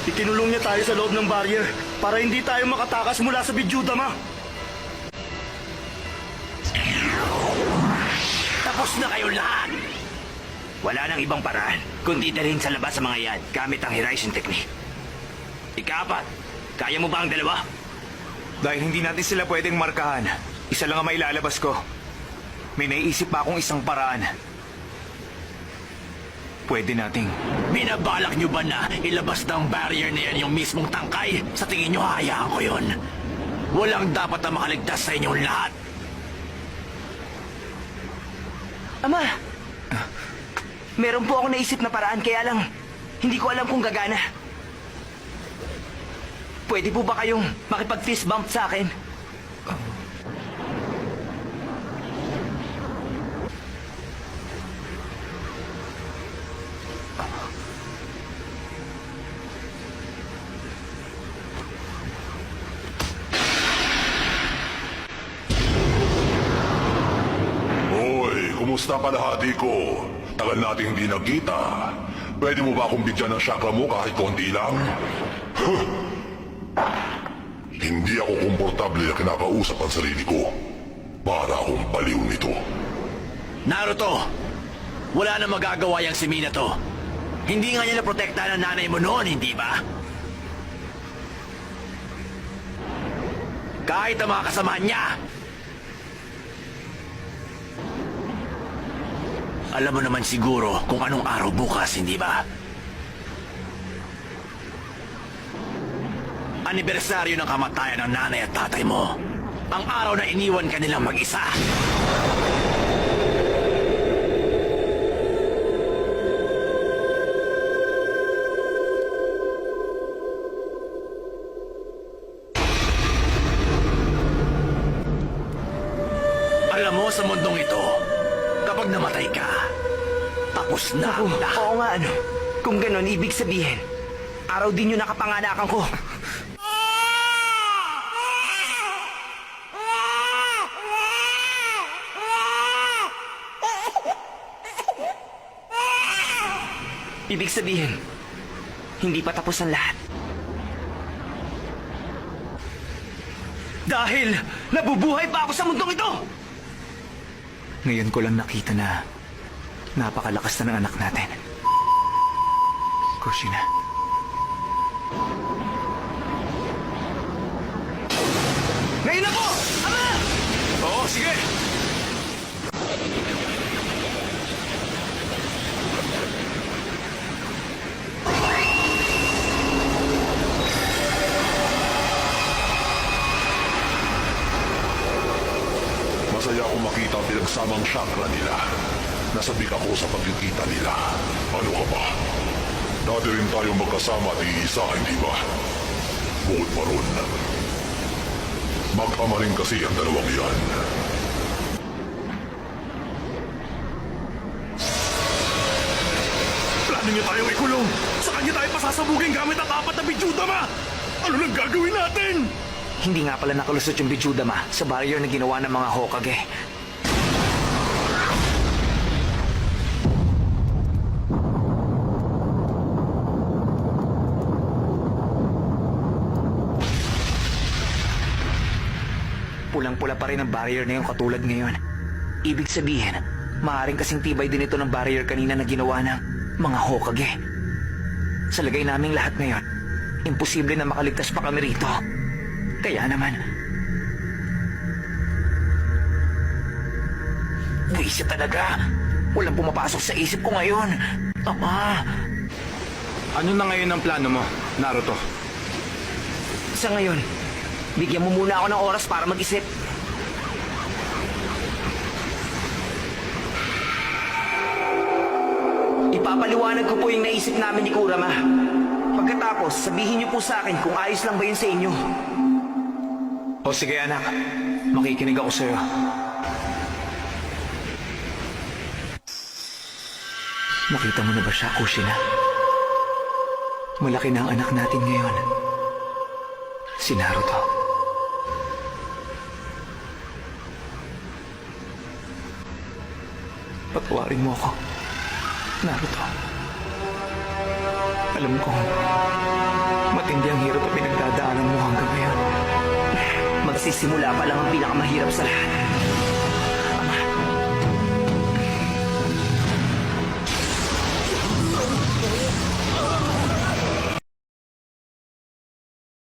Ikinulong niya tayo sa loob ng barrier para hindi tayo makatakas mula sa Vidyudama. Tapos na kayo lahat! Wala nang ibang paraan kundi dalhin sa labas sa mga yan gamit ang Horizon Technique. Ika-4, kaya mo ba ang dalawa? Dahil hindi natin sila pwedeng markahan, isa lang ang mailalabas ko. May naiisip pa akong isang paraan. Pwede nating... Binabalak nyo ba na ilabas ng barrier na yan yung mismong tangkay? Sa tingin nyo, hayaan ko yun. Walang dapat na makaligtas sa inyong lahat. Ama! Meron po ako naisip na paraan, kaya lang hindi ko alam kung gagana. Pwede po ba kayong makipag-fist bump sa akin? Hoy, kumusta palahati ko? Tagal natin hindi nagkita. Pwede mo ba akong bigyan ng chakra mo kahit konti lang? Hindi ako komportable na kinakausap ang sarili ko. Para akong baliw nito. Naruto, wala na magagawa yung si Minato. Hindi nga niya naprotektahan ang nanay mo noon, hindi ba? Kahit ang mga kasama niya. Alam mo naman siguro kung anong araw bukas, hindi ba? Anibersaryo ng kamatayan ng nanay at tatay mo. Ang araw na iniwan ka nilang mag-isa. Alam mo, sa mundong ito, kapag namatay ka, tapos na ang lahat. Oo nga, ano. Kung ganon, ibig sabihin, araw din yung nakapanganakan ko. Ibig sabihin, hindi pa tapos ang lahat. Dahil nabubuhay pa ako sa mundong ito! Ngayon ko lang nakita na napakalakas na ng anak natin. Kushina. Ngayon na po! Ama! Oo, sige! Masaya akong makita ang pinagsamang chakra nila. Nasabik ako sa pagkikita nila. Ano ka ba? Dati rin tayong magkasama at iisa, hindi ba? Bukod pa ron. Magkama rin kasi ang dalawang yan. Plano niya tayong ikulong. Sa kanya tayo pasasabugin gamit ang 4 na Vidyudama. Ano lang gagawin natin? Hindi nga pala nakalusot yung Vidyudama sa barrier na ginawa ng mga Hokage. Pulang-pula pa rin ang barrier na yung katulad ngayon. Ibig sabihin, maaaring kasing tibay din ito ng barrier kanina na ginawa ng mga Hokage. Sa lagay naming lahat ngayon, imposible na makaligtas pa kami rito. Kaya naman, buwisit talaga. Walang pumapasok sa isip ko ngayon. Ama. Ano na ngayon ang plano mo, Naruto? Sa ngayon, bigyan mo muna ako ng oras para mag-isip. Ipapaliwanag ko po yung naisip namin ni Kurama. Pagkatapos, sabihin niyo po sa akin kung ayos lang ba yun sa inyo. O sige anak, makikinig ako sa'yo. Nakita mo na ba siya, Kushina? Malaki na ang anak natin ngayon. Si Naruto. Patawarin mo ako, Naruto. Alam ko, Matindi ang hirap na pinagdadaanan mo hanggang ngayon. Magsisimula pa lang ang pinakamahirap sa lahat.